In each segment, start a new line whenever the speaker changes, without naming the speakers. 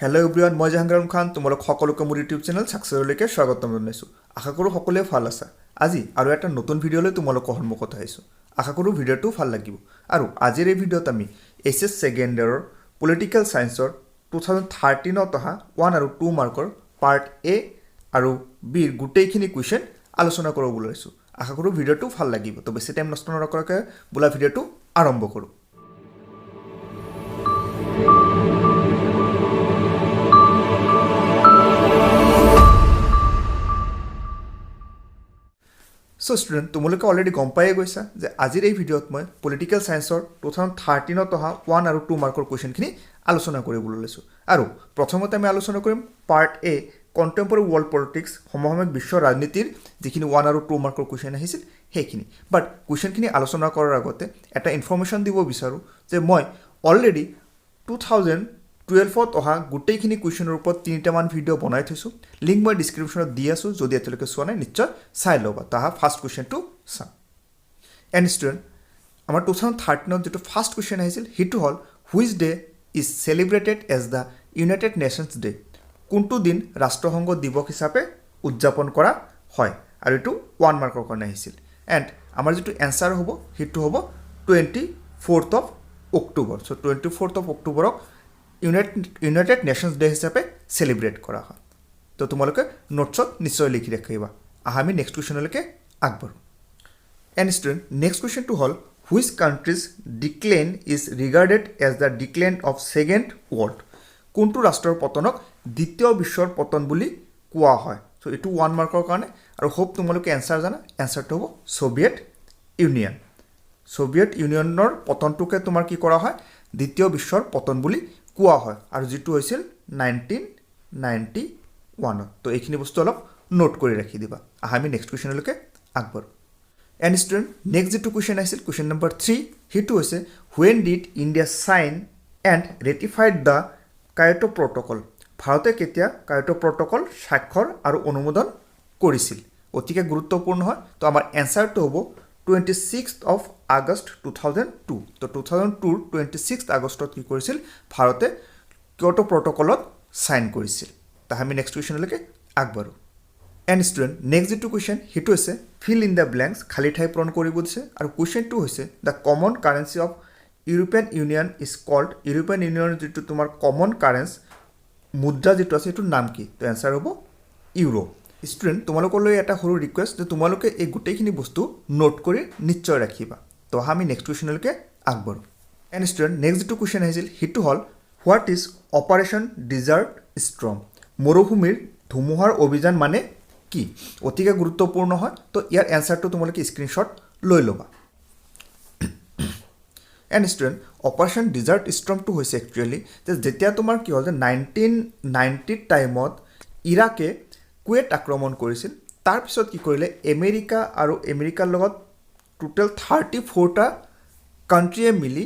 Hello' everyone, মই জাহাংগীৰ খান তোমালোক সকলোকে মোৰ ইউটিউব চেনেল ছাকচেছলৈকে স্বাগতম জনাইছোঁ। আশা কৰোঁ সকলোৱে ভাল আছা। আজি আৰু এটা নতুন ভিডিঅ'লৈ তোমালোকৰ সন্মুখত আহিছোঁ। আশা কৰোঁ ভিডিঅ'টো ভাল লাগিব। আৰু আজিৰ এই ভিডিঅ'ত আমি AHSEC ছেকেণ্ড ইয়েৰৰ পলিটিকেল ছায়েন্সৰ 2013ত অহা 1 আৰু 2 মাৰ্কৰ পাৰ্ট A আৰু Bৰ গোটেইখিনি কুৱেশ্যন আলোচনা কৰিব ওলাইছোঁ। আশা কৰোঁ ভিডিঅ'টো ভাল লাগিব। তো বেছি টাইম নষ্ট নকৰাকৈ বোলা ভিডিঅ'টো আৰম্ভ কৰোঁ। চ' ষ্টুডেণ্ট, তোমালোকে অলৰেডি গম পায়ে গৈছা যে আজিৰ এই ভিডিঅ'ত মই পলিটিকেল ছায়েন্সৰ 2013ত অহা 1 আৰু 2 মাৰ্কৰ কুৱেশ্যনখিনি আলোচনা কৰিবলৈ লৈছোঁ। আৰু প্ৰথমতে আমি আলোচনা কৰিম part A contemporary world politics, সমসাময়িক বিশ্ব ৰাজনীতিৰ যিখিনি 1 আৰু 2 মাৰ্কৰ কুৱেশ্যন আহিছিল সেইখিনি। বাট কুৱেশ্যনখিনি আলোচনা কৰাৰ আগতে এটা ইনফৰ্মেশ্যন দিব বিচাৰোঁ যে মই অলৰেডি 2012ত অহা গোটেইখিনি কুৱেশ্যনৰ ওপৰত 3টামান ভিডিঅ' বনাই থৈছোঁ। লিংক মই ডিছক্ৰিপশ্যনত দি আছোঁ, যদি এতিয়ালৈকে চোৱা নাই নিশ্চয় চাই ল'বা। তাহা ফাৰ্ষ্ট কুৱেশ্যনটো চাম। এণ্ড ষ্টুডেণ্ট, আমাৰ 2013ত যিটো ফাৰ্ষ্ট কুৱেশ্যন আহিছিল সেইটো হ'ল which day is celebrated as the United nations day. কোনটো দিন ৰাষ্ট্ৰসংঘ দিৱস হিচাপে উদযাপন কৰা হয়, আৰু এইটো 1 মাৰ্কৰ কাৰণে আহিছিল। এণ্ড আমাৰ যিটো এনচাৰ হ'ব সেইটো হ'ব 24th of October. So' 24th of অক্টোবৰক ইউনাইটেড নেশ্যনছ ডে হিচাপে চেলিব্ৰেট কৰা হয়। তো তোমালোকে নোটছত নিশ্চয় লিখি ৰাখিবা। আমি নেক্সট কুৱেশ্যনলৈকে আগবাঢ়োঁ। এণ্ড ষ্টুডেণ্ট, নেক্সট কুৱেশ্যনটো হ'ল which countries decline is regarded as the decline of second world. কোনটো ৰাষ্ট্ৰৰ পতনক দ্বিতীয় বিশ্বৰ পতন বুলি কোৱা হয়। চ' এইটো 1 মাৰ্কৰ কাৰণে, আৰু হোপ তোমালোকে এনচাৰ জানা। এনচাৰটো হ'ব ছ'ভিয়েট ইউনিয়ন। ছ'ভিয়েট ইউনিয়নৰ পতনটোকে তোমাৰ কি কৰা হয়, দ্বিতীয় বিশ্বৰ পতন বুলি কোৱা হয়, আৰু যিটো হৈছিল 1991ত। তো এইখিনি বস্তু অলপ নোট কৰি ৰাখি দিবা। আমি নেক্সট কুৱেশ্যনলৈকে আগবাঢ়োঁ। এণ্ড ষ্টুডেণ্ট, নেক্সট যিটো কুৱেশ্যন আহিছিল কুৱেশ্যন নম্বৰ 3, সেইটো হৈছে when did India sign and ratified the Kyoto protocol. ভাৰতে কেতিয়া কায়োটো প্ৰট'কল স্বাক্ষৰ আৰু অনুমোদন কৰিছিল। অতিকে গুৰুত্বপূৰ্ণ হয়। তো আমাৰ এনচাৰটো হ'ব 26th of August 2002। তো 2002ৰ 26th আগষ্টত কি কৰিছিল, ভাৰতে কিয়োটো প্ৰট'কলত চাইন কৰিছিল। তাহ আমি নেক্সট কুৱেশ্যনলৈকে আগবাঢ়োঁ। এণ্ড ষ্টুডেণ্ট, নেক্সট যিটো কুৱেশ্যন সেইটো হৈছে ফিল ইন দ্য ব্লেংকছ, খালী ঠাই পূৰণ কৰিব দিছে। আৰু কুৱেশ্যনটো হৈছে the common currency of European Union is called. European ইউনিয়নৰ যিটো তোমাৰ কমন কাৰেঞ্চ মুদ্ৰা যিটো আছে সেইটোৰ নাম কি। তো এনচাৰ হ'ব ইউৰো। ষ্টুডেণ্ট, তোমালোকলৈ এটা সৰু ৰিকুৱেষ্ট যে তোমালোকে এই গোটেইখিনি বস্তু নোট কৰি নিশ্চয় ৰাখিবা। তো আমি নেক্সট কুৱেশ্যনলৈকে আগবাঢ়োঁ। এণ্ড ষ্টুডেণ্ট, নেক্সট যিটো কুৱেশ্যন আহিছিল সেইটো হ'ল what is operation desert storm. মৰুভূমিৰ ধুমুহাৰ অভিযান মানে কি। অতিকে গুৰুত্বপূৰ্ণ হয়। তো ইয়াৰ এনচাৰটো তোমালোকে স্ক্ৰীনশ্বট লৈ ল'বা। এণ্ড ষ্টুডেণ্ট, অপাৰেশ্যন ডিজাৰ্ট ষ্টৰ্মটো হৈছে একচুৱেলি যে যেতিয়া তোমাৰ কি হ'ল যে 1990 টাইমত ইৰাকে কুৱেইট আক্ৰমণ কৰিছিল। তাৰপিছত কি কৰিলে, আমেৰিকাৰ লগত টোটেল 34টা কাণ্ট্ৰিয়ে মিলি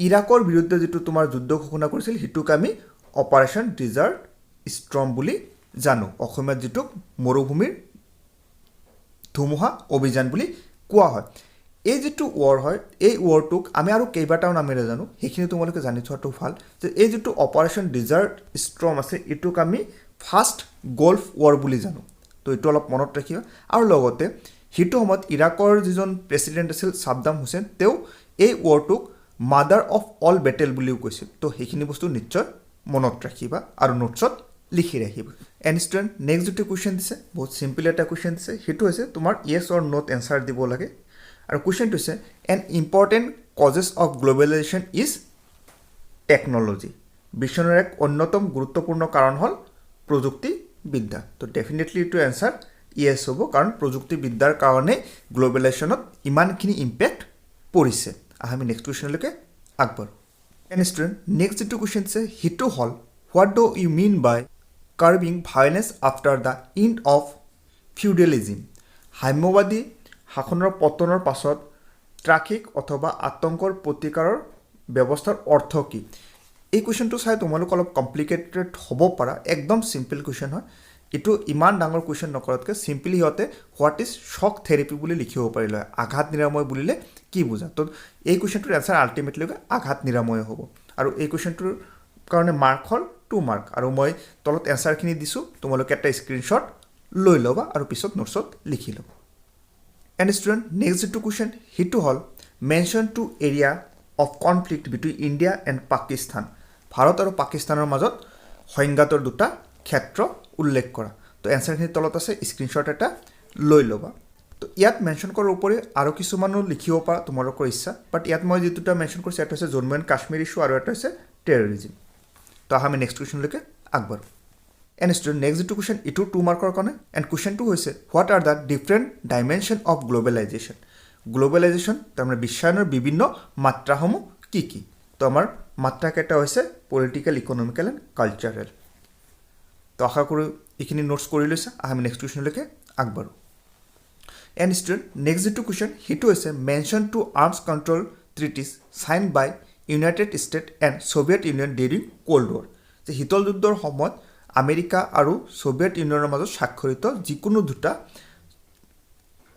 ইৰাকৰ বিৰুদ্ধে যিটো তোমাৰ যুদ্ধ ঘোষণা কৰিছিল সেইটোক আমি অপাৰেশ্যন ডিজাৰ্ট ষ্টৰ্ম বুলি জানো। অসমীয়াত যিটোক মৰুভূমিৰ ধুমুহা অভিযান বুলি কোৱা হয়। এই যিটো ৱাৰ হয়, এই ৱাৰটোক আমি আৰু কেইবাটাও নামেৰে জানো, সেইখিনি তোমালোকে জানি থোৱাটো ভাল যে এই যিটো অপাৰেশ্যন ডিজাৰ্ট ষ্টৰ্ম আছে এইটোক আমি ফাৰ্ষ্ট গল্ফ ৱাৰ বুলি জানো। তো এইটো অলপ মনত ৰাখিবা। আৰু লগতে সেইটো সময়ত ইৰাকৰ যিজন প্ৰেছিডেণ্ট আছিল ছাদ্দাম হুছেইন, তেওঁ এই ৱাৰটোক মাদাৰ অফ অল বেটেল বুলিও কৈছিল। তো সেইখিনি বস্তু নিশ্চয় মনত ৰাখিবা আৰু নোটছত লিখি ৰাখিবা। এণ্ড ষ্টুডেণ্ট, নেক্সট যিটো কুৱেশ্যন দিছে বহুত চিম্পল এটা কুৱেশ্যন দিছে, সেইটো হৈছে তোমাৰ য়েছ অৰ ন'ত এনচাৰ দিব লাগে। আৰু কুৱেশ্যনটো হৈছে N important causes of globalisation is technology. বিশ্বৰ এক অন্যতম গুৰুত্বপূৰ্ণ কাৰণ হ'ল প্ৰযুক্তিবিদ্যা। তো ডেফিনেটলি এইটো এনচাৰ য়েছ হ'ব, কাৰণ প্ৰযুক্তিবিদ্যাৰ কাৰণে গ্ল'বেলাইজেশ্যনত ইমানখিনি ইম্পেক্ট পৰিছে। আমি নেক্সট কুৱেশ্যনলৈকে আগবাঢ়োঁ। এণ্ড ষ্টুডেণ্ট, নেক্সট যিটো কুৱেশ্যন দিছে সেইটো হ'ল what do you mean by curbing violence after the end of feudalism. সাম্যবাদী শাসনৰ পতনৰ পাছত ট্ৰাফিক অথবা আতংকৰ প্ৰতিকাৰৰ ব্যৱস্থাৰ অৰ্থ কি। এই কুৱেশ্যনটো চাই তোমালোক অলপ কমপ্লিকেটেড হ'ব পাৰা। একদম চিম্পল কুৱেশ্যন হয়। এইটো ইমান ডাঙৰ কুৱেশ্যন নকৰাতকৈ চিম্পলি সিহঁতে হোৱাট ইজ শ্বক থেৰাপি বুলি লিখিব পাৰিলে হয়। আঘাত নিৰাময় বুলিলে কি বুজা। তো এই কুৱেশ্যনটোৰ এনচাৰ আল্টিমেটলি আঘাত নিৰাময় হ'ব। আৰু এই কুৱেশ্যনটোৰ কাৰণে মাৰ্ক হ'ল 2 মাৰ্ক আৰু মই তলত এনসাৰখিনি দিছোঁ তোমালোকে এটা স্ক্ৰীনশ্বট লৈ ল'বা আৰু পিছত নোটছত লিখি ল'বা এণ্ড ষ্টুডেণ্ট নেক্সট যিটো কুৱেশ্যন সেইটো হ'ল mention to area of conflict between India and Pakistan ভাৰত আৰু পাকিস্তানৰ মাজত সংঘাতৰ দুটা ক্ষেত্ৰ উল্লেখ কৰা তো এনসাৰখিনি তলত আছে স্ক্ৰীনশ্বট এটা লৈ ল'বা তো ইয়াত মেনশ্যন কৰাৰ উপৰি আৰু কিছুমানো লিখিব পাৰা তোমালোকৰ ইচ্ছা বাট ইয়াত মই যিটোটা মেনশ্যন কৰিছোঁ এটা হৈছে জম্মু এণ্ড কাশ্মীৰ ইছ্যু আৰু এটা হৈছে টেৰৰিজিম তো আমি নেক্সট কুৱেশ্যনলৈকে আগবাঢ়োঁ এণ্ড ষ্টুডেণ্ট নেক্সট যিটো কুৱেশ্যন এইটো 2 মাৰ্কৰ কাৰণে এণ্ড কুৱেশ্যনটো হৈছে what are the different dimension of globalisation তাৰমানে বিশ্বায়নৰ বিভিন্ন মাত্ৰাসমূহ কি কি তো আমাৰ মাত্ৰাকেইটা হৈছে পলিটিকেল ইকনমিকেল এণ্ড কালচাৰেল তো আশা কৰোঁ এইখিনি নোটছ কৰি লৈছা আমি নেক্সট কুৱেশ্যনলৈকে আগবাঢ়োঁ এণ্ড ষ্টুডেণ্ট নেক্সট যিটো কুৱেশ্যন সেইটো হৈছে mention to arms control treaties sign by United State and Soviet Union during cold war যে শীতল যুদ্ধৰ সময়ত আমেৰিকা আৰু ছোভিয়েট ইউনিয়নৰ মাজত স্বাক্ষৰিত যিকোনো দুটা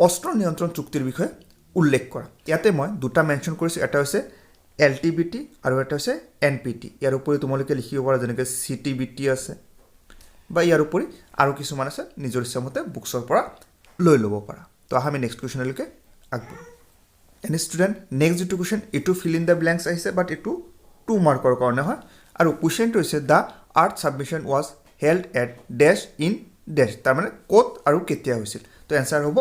অস্ত্ৰ নিয়ন্ত্ৰণ চুক্তিৰ বিষয়ে উল্লেখ কৰা ইয়াতে মই দুটা মেনশ্যন কৰিছোঁ এটা হৈছে LTBT আৰু এটা হৈছে NPT ইয়াৰ উপৰি তোমালোকে লিখিব পাৰা যেনেকৈ CTBT আছে বা ইয়াৰ উপৰি আৰু কিছুমান আছে নিজৰ ইচ্ছামতে বুকছৰ পৰা লৈ ল'ব পাৰা তো আমি নেক্সট কুৱেশ্যনলৈকে আগবাঢ়োঁ এণ্ড ষ্টুডেণ্ট নেক্সট যিটো কুৱেশ্যন এইটো ফিল ইন দ্য ব্লেংকছ আহিছে বাট এইটো 2 মাৰ্কৰ কাৰণে হয় আৰু কুৱেশ্যনটো হৈছে the earth submission was held at ডেছ ইন ডেছ তাৰমানে ক'ত আৰু কেতিয়া হৈছিল তো এনচাৰ হ'ব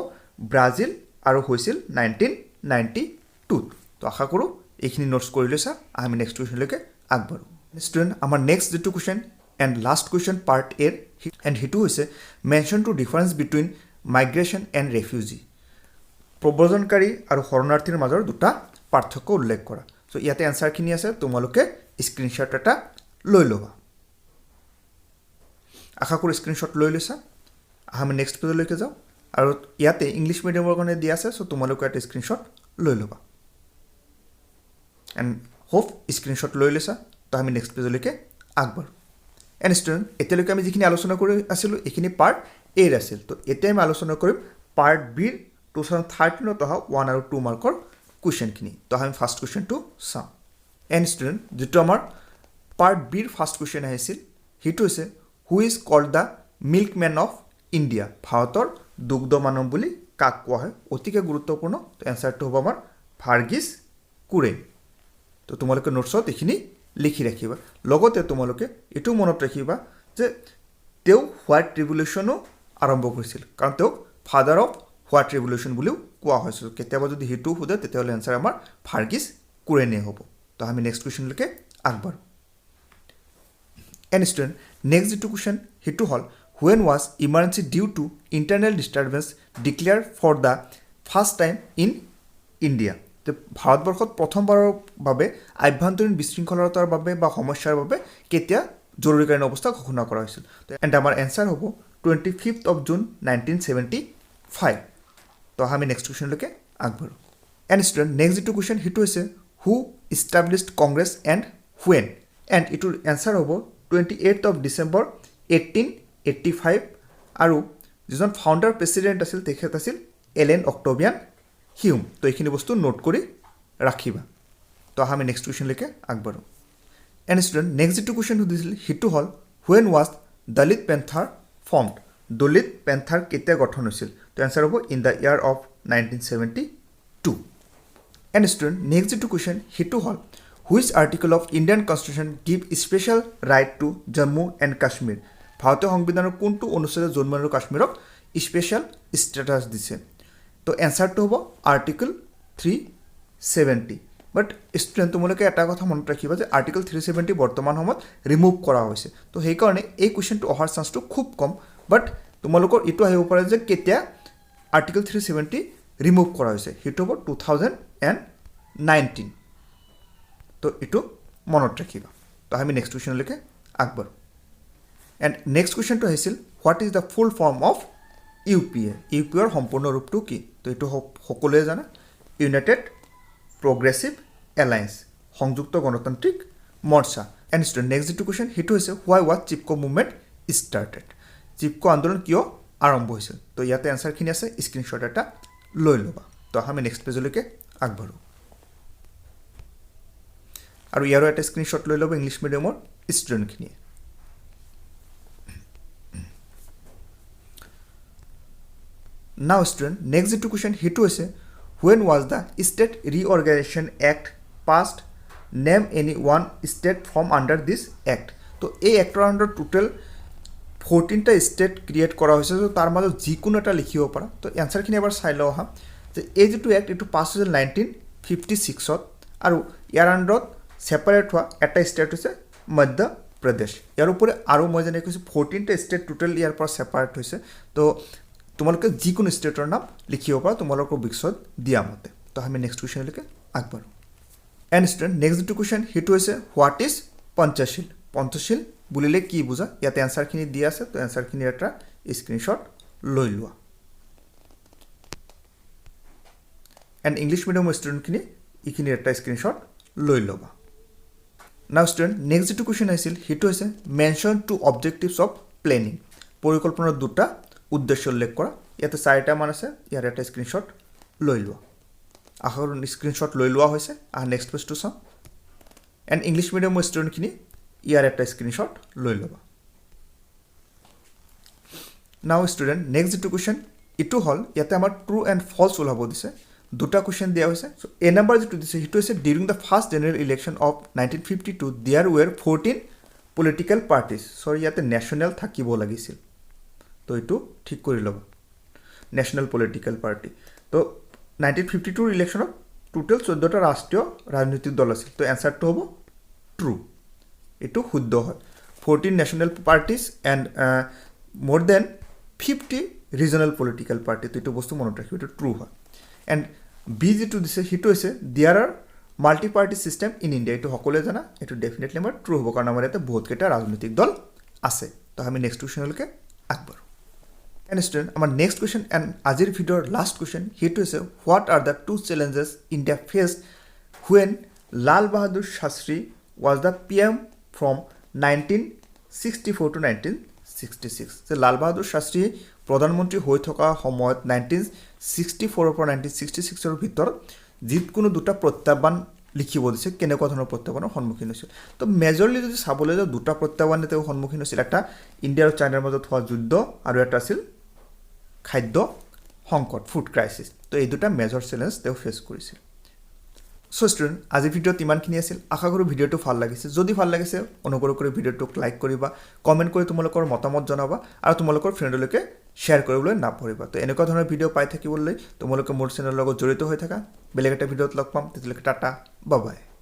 ব্ৰাজিল আৰু হৈছিল 1992 তো আশা কৰোঁ এইখিনি নোটছ কৰি লৈছা আমি নেক্সট কুৱেশ্যনলৈকে আগবাঢ়োঁ ষ্টুডেণ্ট আমাৰ নেক্সট যিটো question and last question part uh and সেইটো হৈছে mention to difference between migration and refugee প্ৰব্ৰজনকাৰী আৰু শৰণাৰ্থীৰ মাজৰ দুটা পাৰ্থক্য উল্লেখ কৰা চ' ইয়াতে এনচাৰখিনি আছে তোমালোকে স্ক্ৰীনশ্বট এটা লৈ ল'বা আশা কৰোঁ স্ক্ৰীনশ্বট লৈ লৈছা আমি নেক্সট পেজলৈকে যাওঁ আৰু ইয়াতে ইংলিছ মিডিয়ামৰ কাৰণে দিয়া আছে চ' তোমালোকে এটা স্ক্ৰীনশ্বট লৈ ল'বা এণ্ড হোপ স্ক্ৰীনশ্বট লৈ লৈছা তো আমি নেক্সট পেজলৈকে আগবাঢ়োঁ এণ্ড ষ্টুডেণ্ট এতিয়ালৈকে আমি যিখিনি আলোচনা কৰি আছিলোঁ এইখিনি পাৰ্ট এৰ আছিল তো এতিয়া আমি আলোচনা কৰিম পাৰ্ট বিৰ 2013ত অহা 1 আৰু 2 মাৰ্কৰ কুৱেশ্যনখিনি তো আমি ফাৰ্ষ্ট কুৱেশ্যনটো চাওঁ এণ্ড ষ্টুডেণ্ট যিটো আমাৰ পাৰ্ট বিৰ ফাৰ্ষ্ট কুৱেশ্যন আহিছিল সেইটো হৈছে who is called the milkmen of India ভাৰতৰ দুগ্ধ মানৱ বুলি কাক কোৱা হয় অতিকে গুৰুত্বপূৰ্ণ তো এনচাৰটো হ'ব আমাৰ ভাৰ্গিছ কুৰেন তো তোমালোকে নোটছত এইখিনি লিখি ৰাখিবা লগতে তোমালোকে এইটো মনত ৰাখিবা যে তেওঁ হোৱাইট ৰিভলিউশ্যনো আৰম্ভ কৰিছিল কাৰণ তেওঁক ফাদাৰ অফ হোৱাইট ৰিভলিউশ্যন বুলিও কোৱা হৈছিল কেতিয়াবা যদি সেইটো সোধে তেতিয়াহ'লে এনচাৰ আমাৰ ভাৰ্গিছ কুৰেনে হ'ব তো আমি নেক্সট কুৱেশ্যনলৈকে আগবাঢ়োঁ এণ্ড ষ্টুডেণ্ট নেক্সট যিটো কুৱেশ্যন সেইটো হ'ল when was emergency due to internal disturbance declare for the first time in India যে ভাৰতবৰ্ষত প্ৰথমবাৰৰ বাবে আভ্যন্তৰীণ বিশৃংখলতাৰ বাবে বা সমস্যাৰ বাবে কেতিয়া জৰুৰীকালীন অৱস্থা ঘোষণা কৰা হৈছিল এণ্ড আমাৰ এনচাৰ হ'ব 25th of June 1975 তো আমি নেক্সট কুৱেশ্যনলৈকে আগবাঢ়োঁ এণ্ড ষ্টুডেণ্ট নেক্সট যিটো কুৱেশ্যন সেইটো হৈছে হু established Congress and when and এইটোৰ এনচাৰ হ'ব 28th of December 1885 আৰু যিজন ফাউণ্ডাৰ প্ৰেচিডেণ্ট আছিল তেখেত আছিল এলেন অক্টোভিয়ান হিউম তো এইখিনি বস্তু নোট কৰি ৰাখিবা তো আমি নেক্সট কুৱেশ্যনলৈকে আগবাঢ়োঁ এণ্ড ষ্টুডেণ্ট নেক্সট যিটো কুৱেশ্যন সুধিছিল সেইটো হ'ল when was Dalit panther formed Dalit panther কেতিয়া গঠন হৈছিল তো এনচাৰ হ'ব in the year of 1972 and student next যিটো কুৱেশ্যন সেইটো হ'ল which article of Indian constitution give special right to Jammu and Kashmir ভাৰতীয় সংবিধানৰ কোনটো অনুচ্ছেদে জম্মু আৰু কাশ্মীৰক স্পেচিয়েল ষ্টেটাছ দিছে তো এনচাৰটো হ'ব আৰ্টিকল 370 বাট ষ্টুডেণ্ট তোমালোকে এটা কথা মনত ৰাখিবা যে আৰ্টিকল 370 বৰ্তমান সময়ত ৰিমুভ কৰা হৈছে তো সেইকাৰণে এই কুৱেশ্যনটো অহাৰ চান্সটো খুব কম বাট তোমালোকৰ এইটো আহিব পাৰে যে কেতিয়া আৰ্টিকল 370 ৰিমুভ কৰা হৈছে সেইটো হ'ব 2019 তো এইটো মনত ৰাখিবা তো আমি নেক্সট কুৱেশ্যনলৈকে আগবাঢ়োঁ এণ্ড নেক্সট কুৱেশ্যনটো আহিছিল what is the full form of ইউপিএৰ সম্পূৰ্ণ ৰূপটো কি তো এইটো সকলোৱে জানে ইউনাইটেড প্ৰগ্ৰেছিভ এলায়েন্স সংযুক্ত গণতান্ত্ৰিক মৰ্চা এণ্ড ষ্টুডেণ্ট নেক্সট যিটো কুৱেশ্যন সেইটো হৈছে হোৱাই was Chipko movement started Chipko আন্দোলন কিয় আৰম্ভ হৈছিল তো ইয়াতে এনচাৰখিনি আছে স্ক্ৰীনশ্বট এটা লৈ ল'বা তো আমি নেক্সট পেজলৈকে আগবাঢ়োঁ আৰু ইয়াৰো এটা স্ক্ৰীনশ্বট লৈ ল'ব ইংলিছ মিডিয়ামৰ ষ্টুডেণ্টখিনিয়ে নাও ষ্টুডেণ্ট নেক্সট যিটো কুৱেশ্যন সেইটো হৈছে when was the state reorganization act passed name any one state from under this act তো এই এক্টৰ আণ্ডাৰ টোটেল 14টা ষ্টেট ক্ৰিয়েট কৰা হৈছে তো তাৰ মাজত যিকোনো এটা লিখিব পাৰা তো এনচাৰখিনি এবাৰ চাই লওঁ আহা যে এই যিটো এক্ট এইটো পাছ হৈছিল 1956ত আৰু ইয়াৰ আণ্ডাৰত ছেপাৰেট হোৱা এটা ষ্টেট হৈছে মধ্য প্ৰদেশ ইয়াৰ উপৰি আৰু মই যেনে কৈছোঁ 14টা ষ্টেট টোটেল ইয়াৰ পৰা ছেপাৰেট হৈছে তো তোমালোকে যিকোনো ষ্টেটৰ নাম লিখিব পাৰা তোমালোকৰ বিকশত দিয়া মতে তো আমি নেক্সট কুৱেশ্যনলৈকে আগবাঢ়ো এণ্ড ষ্টুডেণ্ট নেক্সট যিটো কুৱেশ্যন সেইটো হৈছে হোৱাট ইজ পঞ্চশীল পঞ্চশীল বুলিলে কি বুজা ইয়াতে এনচাৰখিনি দিয়া আছে তো এনচাৰখিনিৰ এটা স্ক্ৰীনশ্বট লৈ লোৱা এণ্ড ইংলিছ মিডিয়ামৰ ষ্টুডেণ্টখিনি এইখিনিৰ এটা স্ক্ৰীনশ্বট লৈ ল'বা নাও ষ্টুডেণ্ট নেক্সট যিটো কুৱেশ্যন আহিছিল সেইটো হৈছে mention to objectives of planning পৰিকল্পনাৰ দুটা উদ্দেশ্য উল্লেখ কৰা ইয়াতে 4টা মান আছে ইয়াৰ এটা স্ক্ৰীনশ্বট লৈ লোৱা আখৰ স্ক্ৰীনশ্বট লৈ লোৱা হৈছে আৰু নেক্সট পেজটো চাওঁ এণ্ড ইংলিছ মিডিয়ামৰ ষ্টুডেণ্টখিনি ইয়াৰ এটা স্ক্ৰীনশ্বট লৈ ল'বা নাও ষ্টুডেণ্ট নেক্সট যিটো কুৱেশ্যন এইটো হ'ল ইয়াতে আমাৰ ট্ৰু এণ্ড ফল্ছ ওলাব দিছে দুটা কুৱেশ্যন দিয়া হৈছে চ' এ নাম্বাৰ যিটো দিছে সেইটো হৈছে during the first general election of 1952 there were 14 political parties so' ইয়াতে নেশ্যনেল থাকিব লাগিছিল তো এইটো ঠিক কৰি ল'ব নেশ্যনেল পলিটিকেল পাৰ্টি তো 1952 ইলেকশ্যনত টোটেল 14টা ৰাষ্ট্ৰীয় ৰাজনৈতিক দল আছিল তো এনচাৰটো হ'ব ট্ৰু এইটো শুদ্ধ হয় 14 নেশ্যনেল পাৰ্টিজ এণ্ড মোৰ দেন 50 ৰিজনেল পলিটিকেল পাৰ্টি তো এইটো বস্তু মনত ৰাখিব এইটো ট্ৰু হয় এণ্ড বি যিটো দিছে সেইটো হৈছে there are multi party system in India এইটো সকলোৱে জানা এইটো ডেফিনেটলি আমাৰ ট্ৰু হ'ব কাৰণ আমাৰ ইয়াতে বহুতকেইটা ৰাজনৈতিক দল আছে তো আমি নেক্সট কুৱেশ্যনলৈকে আগবাঢ়োঁ এণ্ড ষ্টুডেণ্ট আমাৰ নেক্সট কুৱেশ্যন এণ্ড আজিৰ ভিডিঅ'ৰ লাষ্ট কুৱেশ্যন সেইটো হৈছে what are the two challenges India faced when Lal Bahadur Shastri was the PM from 1964 to 1966 যে লাল বাহাদুৰ শাস্ত্ৰী প্ৰধানমন্ত্ৰী হৈ থকা সময়ত 1964 পৰা 1966 ভিতৰত যিকোনো দুটা প্ৰত্যাহ্বান লিখিব দিছে কেনেকুৱা ধৰণৰ প্ৰত্যাহ্বানৰ সন্মুখীন হৈছিল তো মেজৰলি যদি চাবলৈ যাওঁ দুটা প্ৰত্যাহ্বানে তেওঁ সন্মুখীন হৈছিল এটা ইণ্ডিয়া আৰু চাইনাৰ মাজত হোৱা যুদ্ধ আৰু এটা আছিল খাদ্য সংকট ফুড ক্ৰাইচিছ তো এই দুটা মেজৰ চেলেঞ্জ তেওঁ ফেচ কৰিছিল চ' ষ্টুডেণ্ট আজি ভিডিঅ'ত ইমানখিনি আছিল আশা কৰোঁ ভিডিঅ'টো ভাল লাগিছে যদি ভাল লাগিছে অনুগ্ৰহ কৰি ভিডিঅ'টোক লাইক কৰিবা কমেণ্ট কৰি তোমালোকৰ মতামত জনাবা আৰু তোমালোকৰ ফ্ৰেণ্ডলৈকে শ্বেয়াৰ কৰিবলৈ নাপাহৰিবা তো এনেকুৱা ধৰণৰ ভিডিঅ' পাই থাকিবলৈ তোমালোকে মোৰ চেনেলৰ লগত জড়িত হৈ থাকা বেলেগ এটা ভিডিঅ'ত লগ পাম তেতিয়ালৈকে টাটা বাই বাই